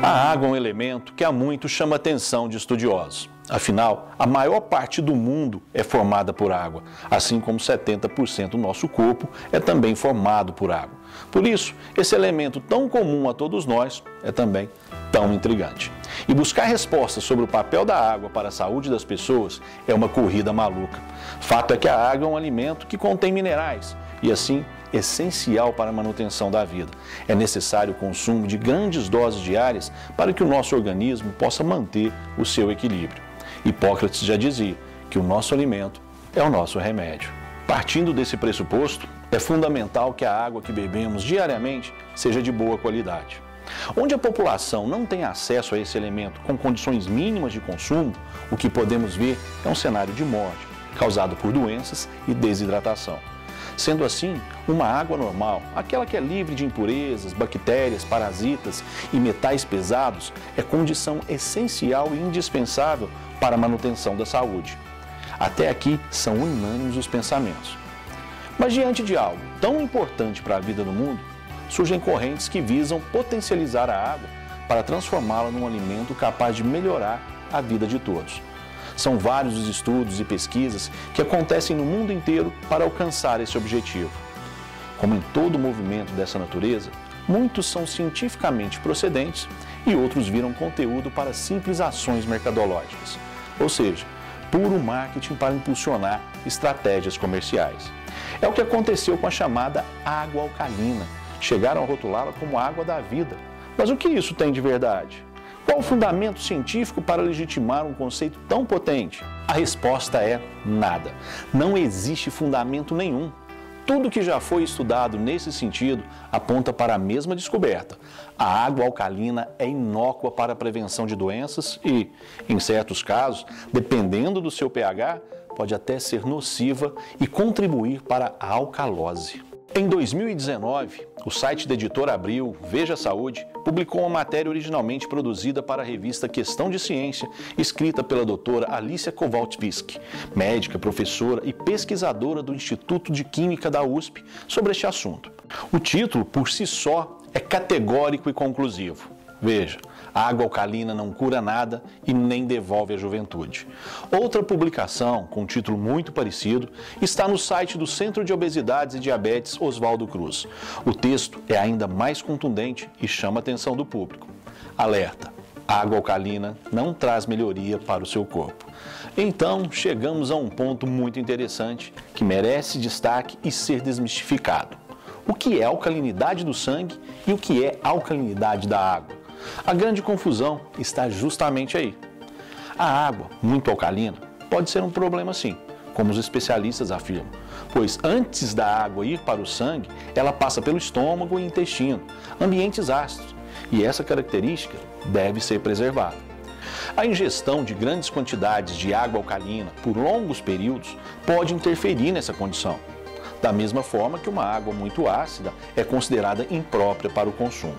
A água é um elemento que há muito chama a atenção de estudiosos. Afinal, a maior parte do mundo é formada por água, assim como 70% do nosso corpo é também formado por água. Por isso, esse elemento tão comum a todos nós é também tão intrigante. E buscar respostas sobre o papel da água para a saúde das pessoas é uma corrida maluca. Fato é que a água é um alimento que contém minerais e, assim, essencial para a manutenção da vida. É necessário o consumo de grandes doses diárias para que o nosso organismo possa manter o seu equilíbrio. Hipócrates já dizia que o nosso alimento é o nosso remédio. Partindo desse pressuposto, é fundamental que a água que bebemos diariamente seja de boa qualidade. Onde a população não tem acesso a esse elemento com condições mínimas de consumo, o que podemos ver é um cenário de morte, causado por doenças e desidratação. Sendo assim, uma água normal, aquela que é livre de impurezas, bactérias, parasitas e metais pesados, é condição essencial e indispensável para a manutenção da saúde. Até aqui são unânimes os pensamentos. Mas diante de algo tão importante para a vida do mundo, surgem correntes que visam potencializar a água para transformá-la num alimento capaz de melhorar a vida de todos. São vários os estudos e pesquisas que acontecem no mundo inteiro para alcançar esse objetivo. Como em todo movimento dessa natureza, muitos são cientificamente procedentes e outros viram conteúdo para simples ações mercadológicas, ou seja, puro marketing para impulsionar estratégias comerciais. É o que aconteceu com a chamada água alcalina. Chegaram a rotulá-la como água da vida. Mas o que isso tem de verdade? Qual o fundamento científico para legitimar um conceito tão potente? A resposta é nada. Não existe fundamento nenhum. Tudo que já foi estudado nesse sentido aponta para a mesma descoberta. A água alcalina é inócua para a prevenção de doenças e, em certos casos, dependendo do seu pH, pode até ser nociva e contribuir para a alcalose. Em 2019, o site da editora Abril, Veja Saúde, publicou uma matéria originalmente produzida para a revista Questão de Ciência, escrita pela doutora Alicia Kowalczyk, médica, professora e pesquisadora do Instituto de Química da USP, sobre este assunto. O título, por si só, é categórico e conclusivo. Veja, a água alcalina não cura nada e nem devolve a juventude. Outra publicação, com um título muito parecido, está no site do Centro de Obesidades e Diabetes Oswaldo Cruz. O texto é ainda mais contundente e chama a atenção do público. Alerta: a água alcalina não traz melhoria para o seu corpo. Então, chegamos a um ponto muito interessante que merece destaque e ser desmistificado. O que é alcalinidade do sangue e o que é alcalinidade da água? A grande confusão está justamente aí. A água muito alcalina pode ser um problema sim, como os especialistas afirmam, pois antes da água ir para o sangue, ela passa pelo estômago e intestino, ambientes ácidos, e essa característica deve ser preservada. A ingestão de grandes quantidades de água alcalina por longos períodos pode interferir nessa condição, da mesma forma que uma água muito ácida é considerada imprópria para o consumo.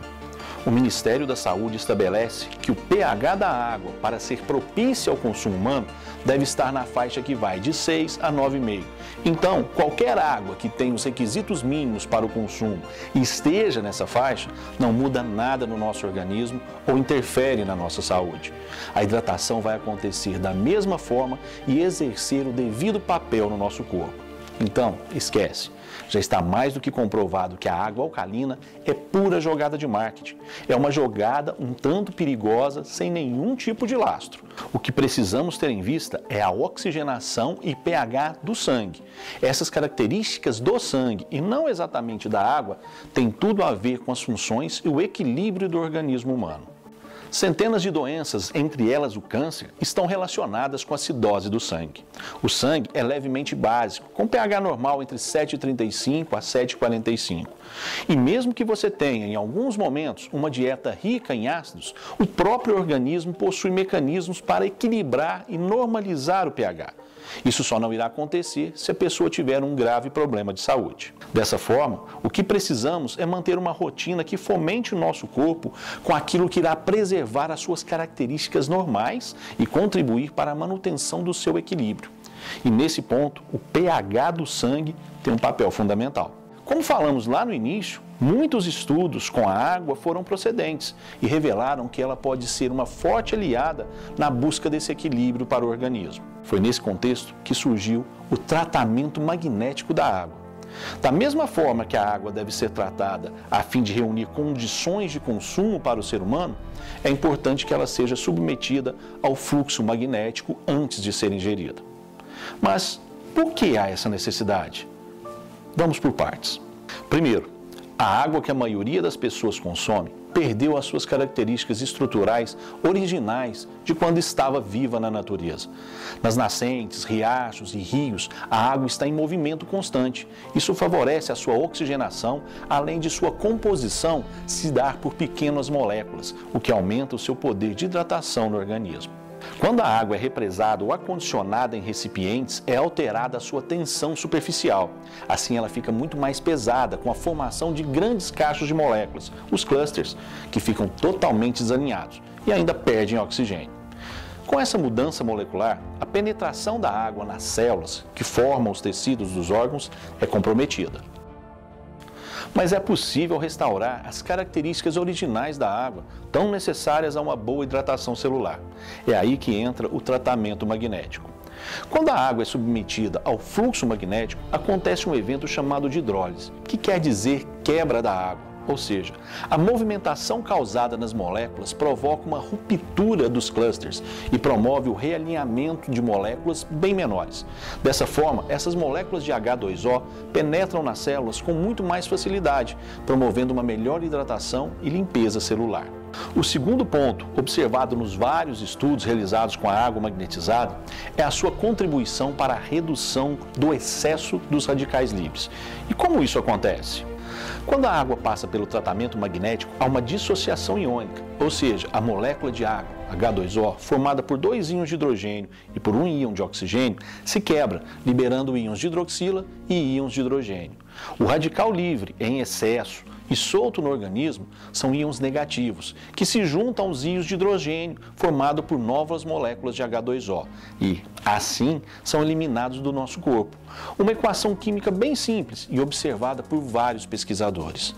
O Ministério da Saúde estabelece que o pH da água, para ser propícia ao consumo humano, deve estar na faixa que vai de 6 a 9,5. Então, qualquer água que tenha os requisitos mínimos para o consumo e esteja nessa faixa, não muda nada no nosso organismo ou interfere na nossa saúde. A hidratação vai acontecer da mesma forma e exercer o devido papel no nosso corpo. Então, esquece. Já está mais do que comprovado que a água alcalina é pura jogada de marketing. É uma jogada um tanto perigosa, sem nenhum tipo de lastro. O que precisamos ter em vista é a oxigenação e pH do sangue. Essas características do sangue, e não exatamente da água, têm tudo a ver com as funções e o equilíbrio do organismo humano. Centenas de doenças, entre elas o câncer, estão relacionadas com a acidose do sangue. O sangue é levemente básico, com pH normal entre 7,35 a 7,45. E mesmo que você tenha, em alguns momentos, uma dieta rica em ácidos, o próprio organismo possui mecanismos para equilibrar e normalizar o pH. Isso só não irá acontecer se a pessoa tiver um grave problema de saúde. Dessa forma, o que precisamos é manter uma rotina que fomente o nosso corpo com aquilo que irá preservar as suas características normais e contribuir para a manutenção do seu equilíbrio. E nesse ponto, o pH do sangue tem um papel fundamental. Como falamos lá no início, Muitos estudos com a água foram procedentes e revelaram que ela pode ser uma forte aliada na busca desse equilíbrio para o organismo. Foi nesse contexto que surgiu o tratamento magnético da água. Da mesma forma que a água deve ser tratada a fim de reunir condições de consumo para o ser humano, é importante que ela seja submetida ao fluxo magnético antes de ser ingerida. Mas por que há essa necessidade? Vamos por partes. Primeiro, a água que a maioria das pessoas consome perdeu as suas características estruturais originais de quando estava viva na natureza. Nas nascentes, riachos e rios, a água está em movimento constante. Isso favorece a sua oxigenação, além de sua composição se dar por pequenas moléculas, o que aumenta o seu poder de hidratação no organismo. Quando a água é represada ou acondicionada em recipientes, é alterada a sua tensão superficial. Assim, ela fica muito mais pesada, com a formação de grandes cachos de moléculas, os clusters, que ficam totalmente desalinhados e ainda perdem oxigênio. Com essa mudança molecular, a penetração da água nas células, que formam os tecidos dos órgãos, é comprometida. Mas é possível restaurar as características originais da água, tão necessárias a uma boa hidratação celular. É aí que entra o tratamento magnético. Quando a água é submetida ao fluxo magnético, acontece um evento chamado de hidrólise, que quer dizer quebra da água. Ou seja, a movimentação causada nas moléculas provoca uma ruptura dos clusters e promove o realinhamento de moléculas bem menores. Dessa forma, essas moléculas de H2O penetram nas células com muito mais facilidade, promovendo uma melhor hidratação e limpeza celular. O segundo ponto, observado nos vários estudos realizados com a água magnetizada, é a sua contribuição para a redução do excesso dos radicais livres. E como isso acontece? Quando a água passa pelo tratamento magnético, há uma dissociação iônica, ou seja, a molécula de água, H2O, formada por 2 íons de hidrogênio e por 1 íon de oxigênio, se quebra, liberando íons de hidroxila e íons de hidrogênio. O radical livre, em excesso e solto no organismo, são íons negativos, que se juntam aos íons de hidrogênio, formado por novas moléculas de H2O, e, assim, são eliminados do nosso corpo. Uma equação química bem simples e observada por vários pesquisadores.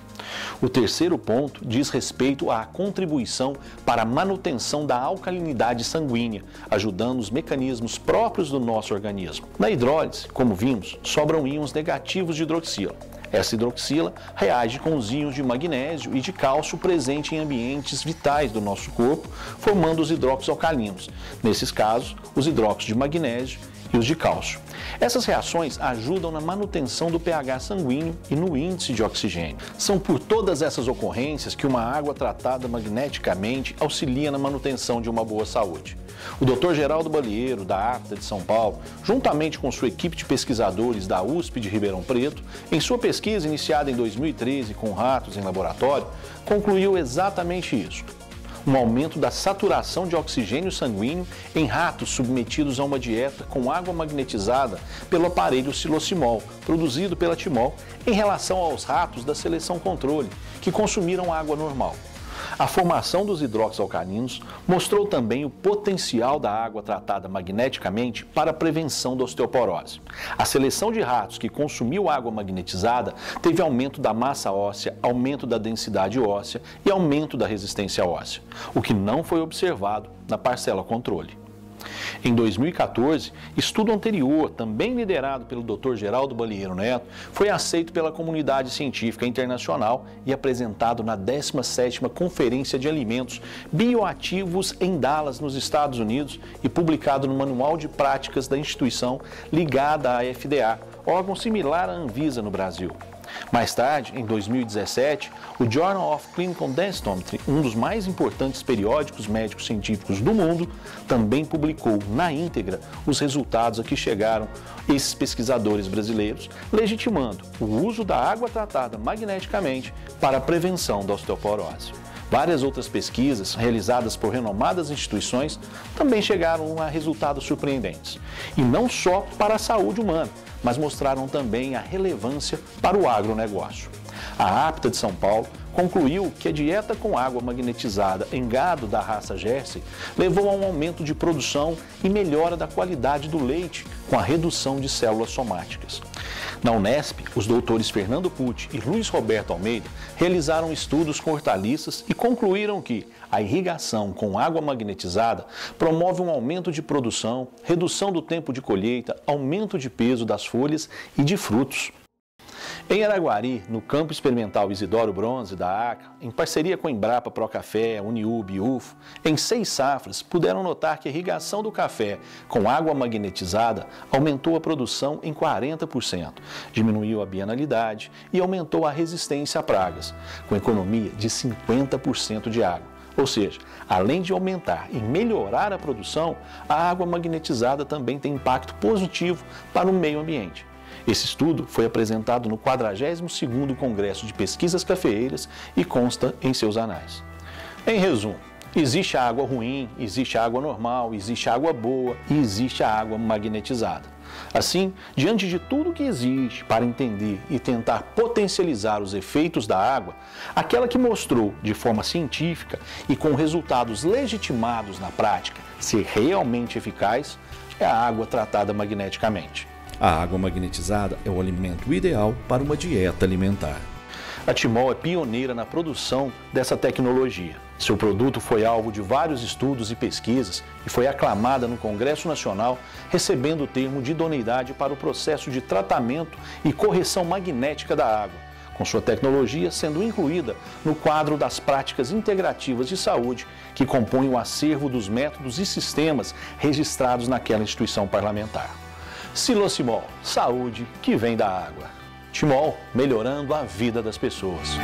O terceiro ponto diz respeito à contribuição para a manutenção da alcalinidade sanguínea, ajudando os mecanismos próprios do nosso organismo. Na hidrólise, como vimos, sobram íons negativos de hidroxila. Essa hidroxila reage com os íons de magnésio e de cálcio presentes em ambientes vitais do nosso corpo, formando os hidróxidos alcalinos. Nesses casos, os hidróxidos de magnésio e os de cálcio. Essas reações ajudam na manutenção do pH sanguíneo e no índice de oxigênio. São por todas essas ocorrências que uma água tratada magneticamente auxilia na manutenção de uma boa saúde. O Dr. Geraldo Balieiro, da AFTA de São Paulo, juntamente com sua equipe de pesquisadores da USP de Ribeirão Preto, em sua pesquisa iniciada em 2013 com ratos em laboratório, concluiu exatamente isso: um aumento da saturação de oxigênio sanguíneo em ratos submetidos a uma dieta com água magnetizada pelo aparelho xilocimol, produzido pela Timol, em relação aos ratos da seleção controle, que consumiram água normal. A formação dos hidróxidos alcalinos mostrou também o potencial da água tratada magneticamente para a prevenção da osteoporose. A seleção de ratos que consumiu água magnetizada teve aumento da massa óssea, aumento da densidade óssea e aumento da resistência óssea, o que não foi observado na parcela controle. Em 2014, estudo anterior, também liderado pelo Dr. Geraldo Balieiro Neto, foi aceito pela comunidade científica internacional e apresentado na 17ª Conferência de Alimentos Bioativos em Dallas, nos Estados Unidos, e publicado no Manual de Práticas da instituição ligada à FDA, órgão similar à Anvisa no Brasil. Mais tarde, em 2017, o Journal of Clinical Densitometry, um dos mais importantes periódicos médicos científicos do mundo, também publicou na íntegra os resultados a que chegaram esses pesquisadores brasileiros, legitimando o uso da água tratada magneticamente para a prevenção da osteoporose. Várias outras pesquisas, realizadas por renomadas instituições, também chegaram a resultados surpreendentes. E não só para a saúde humana, mas mostraram também a relevância para o agronegócio. A APTA de São Paulo concluiu que a dieta com água magnetizada em gado da raça Jersey levou a um aumento de produção e melhora da qualidade do leite, com a redução de células somáticas. Na Unesp, os doutores Fernando Pucci e Luiz Roberto Almeida realizaram estudos com hortaliças e concluíram que a irrigação com água magnetizada promove um aumento de produção, redução do tempo de colheita, aumento de peso das folhas e de frutos. Em Araguari, no Campo Experimental Isidoro Bronze da ACA, em parceria com a Embrapa Procafé, Uniub e UFO, em 6 safras, puderam notar que a irrigação do café com água magnetizada aumentou a produção em 40%, diminuiu a bienalidade e aumentou a resistência a pragas, com economia de 50% de água. Ou seja, além de aumentar e melhorar a produção, a água magnetizada também tem impacto positivo para o meio ambiente. Esse estudo foi apresentado no 42º Congresso de Pesquisas Cafeeiras e consta em seus anais. Em resumo, existe a água ruim, existe a água normal, existe a água boa e existe a água magnetizada. Assim, diante de tudo que existe para entender e tentar potencializar os efeitos da água, aquela que mostrou de forma científica e com resultados legitimados na prática ser realmente eficaz é a água tratada magneticamente. A água magnetizada é o alimento ideal para uma dieta alimentar. A Timol é pioneira na produção dessa tecnologia. Seu produto foi alvo de vários estudos e pesquisas e foi aclamada no Congresso Nacional, recebendo o termo de idoneidade para o processo de tratamento e correção magnética da água, com sua tecnologia sendo incluída no quadro das práticas integrativas de saúde que compõem o acervo dos métodos e sistemas registrados naquela instituição parlamentar. Silosimol, saúde que vem da água. Timol, melhorando a vida das pessoas.